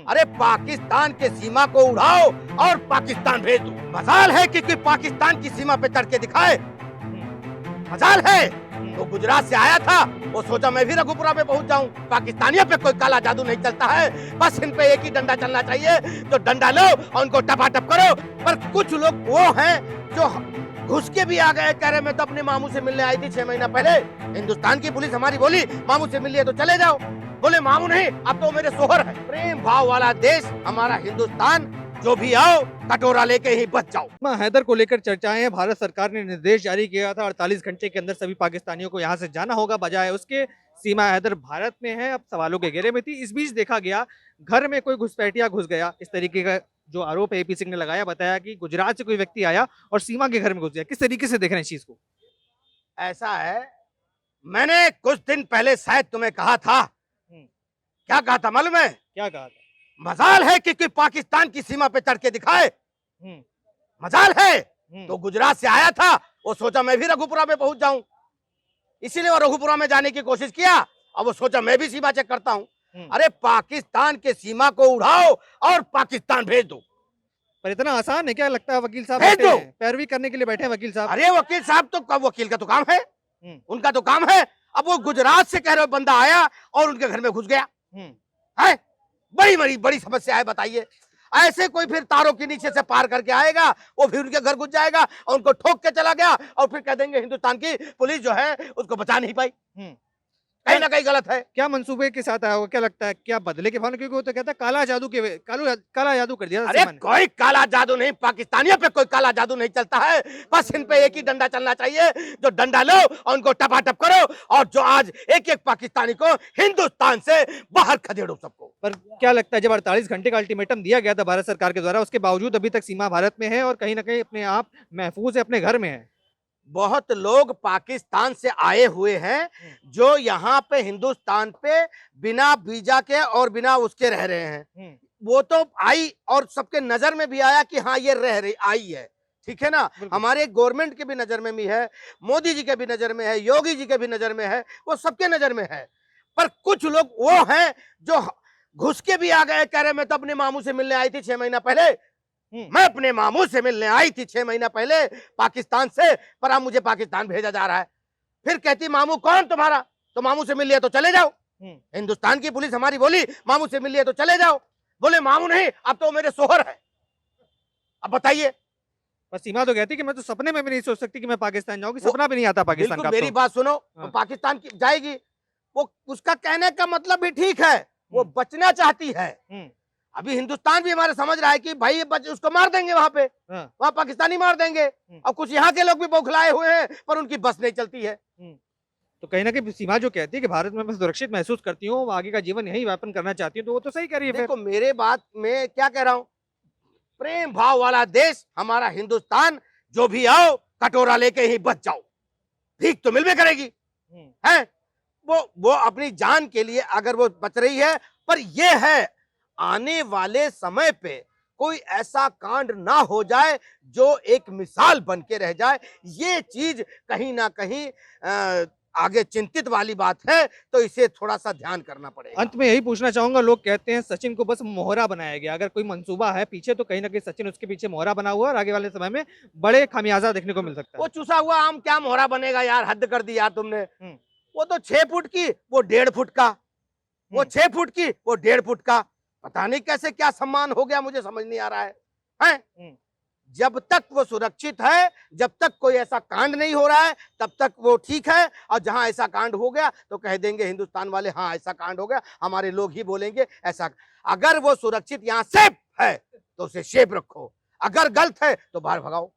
अरे पाकिस्तान के सीमा को उड़ाओ और पाकिस्तान भेज दो। मजाल है कि कोई पाकिस्तान की सीमा पे चढ़ के दिखाए, मजाल है। तो गुजरात से आया था, वो सोचा मैं भी रघुपुरा पे पहुंच जाऊं। पाकिस्तानियों पे कोई काला जादू नहीं चलता है, बस इन पे एक ही डंडा चलना चाहिए। तो डंडा लो और उनको टपाटप करो। पर कुछ लोग वो हैं जो घुस के भी आ गए, कह रहे मैं तो अपने मामू से मिलने आई थी 6 महीना पहले। हिंदुस्तान की पुलिस हमारी बोली मामू से मिलिए तो चले जाओ। बोले मामू नहीं, अब तो मेरे सोहर है। प्रेम भाव वाला देश हमारा हिंदुस्तान, जो भी आओ कटोरा लेके ही बच जाओ। हैदर को लेकर चर्चाएं हैं। भारत सरकार ने निर्देश जारी किया था 48 घंटे के अंदर सभी पाकिस्तानियों को यहां से जाना होगा, बजाय उसके सीमा हैदर भारत में है, अब सवालों के घेरे में थी। इस बीच देखा गया घर में कोई घुसपैठिया घुस गया, इस तरीके का जो आरोप है एपी सिंह ने लगाया। बताया कि गुजरात से कोई व्यक्ति आया और सीमा के घर में घुस गया। किस तरीके से देख रहे हैं इस चीज को? ऐसा है, मैंने कुछ दिन पहले शायद तुम्हें कहा था। क्या कहा था मालूम है? क्या कहा था? मजाल है कि कोई पाकिस्तान की सीमा पे चढ़ के दिखाए, मजाल है। तो गुजरात से आया था, वो सोचा मैं भी रघुपुरा में पहुंच जाऊं, इसीलिए वो रघुपुरा में जाने की कोशिश किया। अब वो सोचा मैं भी सीमा चेक करता हूं। अरे पाकिस्तान के सीमा को उड़ाओ और पाकिस्तान भेज दो। पर इतना आसान है क्या? लगता है वकील साहब भेज दो। पैरवी करने के लिए बैठे हैं वकील साहब। अरे वकील साहब तो कब, वकील का तो काम है, उनका तो काम है। अब वो गुजरात से कह रहे बंदा आया और उनके घर में घुस गया है। बड़ी बड़ी समस्या है, बताइए। ऐसे कोई फिर तारों के नीचे से पार करके आएगा, वो फिर उनके घर घुस जाएगा और उनको ठोक के चला गया, और फिर कह देंगे हिंदुस्तान की पुलिस जो है उसको बचा नहीं पाई। कहीं ना कहीं गलत है। क्या मंसूबे के साथ आया होगा? क्या लगता है, क्या बदले के भाव? क्योंकि वो तो कहता है काला जादू कर दिया। अरे कोई काला जादू नहीं, पाकिस्तानियों पे कोई काला जादू नहीं चलता है, बस इन पे एक ही डंडा चलना चाहिए। जो डंडा लो और उनको टपाटप करो, और जो आज एक एक पाकिस्तानी को हिंदुस्तान से बाहर खदेड़ो सबको। पर क्या लगता है, जब 48 घंटे का अल्टीमेटम दिया गया था भारत सरकार के द्वारा, उसके बावजूद अभी तक सीमा भारत में है और कहीं ना कहीं अपने आप महफूज है, अपने घर में है। बहुत लोग पाकिस्तान से आए हुए हैं जो यहाँ पे हिंदुस्तान पे बिना वीजा के और बिना उसके रह रहे हैं। वो तो आई और सबके नजर में भी आया कि हाँ ये रह रही आई है, ठीक है ना। हमारे गवर्नमेंट के भी नजर में भी है, मोदी जी के भी नजर में है, योगी जी के भी नजर में है, वो सबके नजर में है। पर कुछ लोग वो हैं जो घुस के भी आ गए, कह रहे मैं तो अपने मामू से मिलने आई थी 6 महीना पहले। मैं अपने मामू से मिलने आई थी 6 महीना पहले पाकिस्तान से, पर अब मुझे पाकिस्तान भेजा जा रहा है। फिर कहती मामू कौन तुम्हारा? तो मामू से मिल लिया तो चले जाओ। हिंदुस्तान की पुलिस हमारी बोली मामू से मिल लिया तो चले जाओ। बोले मामू नहीं, अब तो मेरे सोहर है। अब बताइए। पर सीमा तो कहती कि मैं तो सपने में भी नहीं सोच सकती कि मैं पाकिस्तान जाऊंगी, सपना भी नहीं आता पाकिस्तान का। मेरी बात सुनो, पाकिस्तान की जाएगी, वो उसका कहने का मतलब भी ठीक है, वो बचना चाहती है। अभी हिंदुस्तान भी हमारे समझ रहा है कि भाई ये उसको मार देंगे वहां पे, वहां पाकिस्तानी मार देंगे। अब कुछ यहाँ के लोग भी बौखलाए हुए हैं, पर उनकी बस नहीं चलती है। तो कहीं ना कहीं सीमा जो कहती है कि भारत में मैं सुरक्षित महसूस करती हूँ, आगे का जीवन यही यापन करना चाहती हूँ, तो वो तो सही कह रही है। देखो मेरे बात में क्या कह रहा हूँ, प्रेम भाव वाला देश हमारा हिंदुस्तान, जो भी आओ कटोरा लेके ही बच जाओ, भीख तो मिल भी करेगी है। वो अपनी जान के लिए अगर वो बच रही है, पर ये है आने वाले समय पे कोई ऐसा कांड ना हो जाए जो एक मिसाल बन के रह जाए। ये चीज कहीं ना कहीं आगे चिंतित वाली बात है, तो इसे थोड़ा सा ध्यान करना पड़ेगा। अंत में यही पूछना चाहूंगा, लोग कहते हैं सचिन को बस मोहरा बनाया गया, अगर कोई मंसूबा है पीछे तो कहीं ना कहीं सचिन उसके पीछे मोहरा बना हुआ है और आगे वाले समय में बड़े खामियाजा देखने को मिल सकता है। वो चूसा हुआ आम क्या मोहरा बनेगा यार, हद कर दी यार तुमने। वो तो 6 फुट की, वो 1.5 फुट का, वो 6 फुट की, वो 1.5 फुट का। पता नहीं कैसे क्या सम्मान हो गया, मुझे समझ नहीं आ रहा है? जब तक वो सुरक्षित है, जब तक कोई ऐसा कांड नहीं हो रहा है, तब तक वो ठीक है। और जहां ऐसा कांड हो गया तो कह देंगे हिंदुस्तान वाले हाँ ऐसा कांड हो गया, हमारे लोग ही बोलेंगे ऐसा। अगर वो सुरक्षित यहाँ सेफ है तो उसे सेफ रखो, अगर गलत है तो बाहर भगाओ।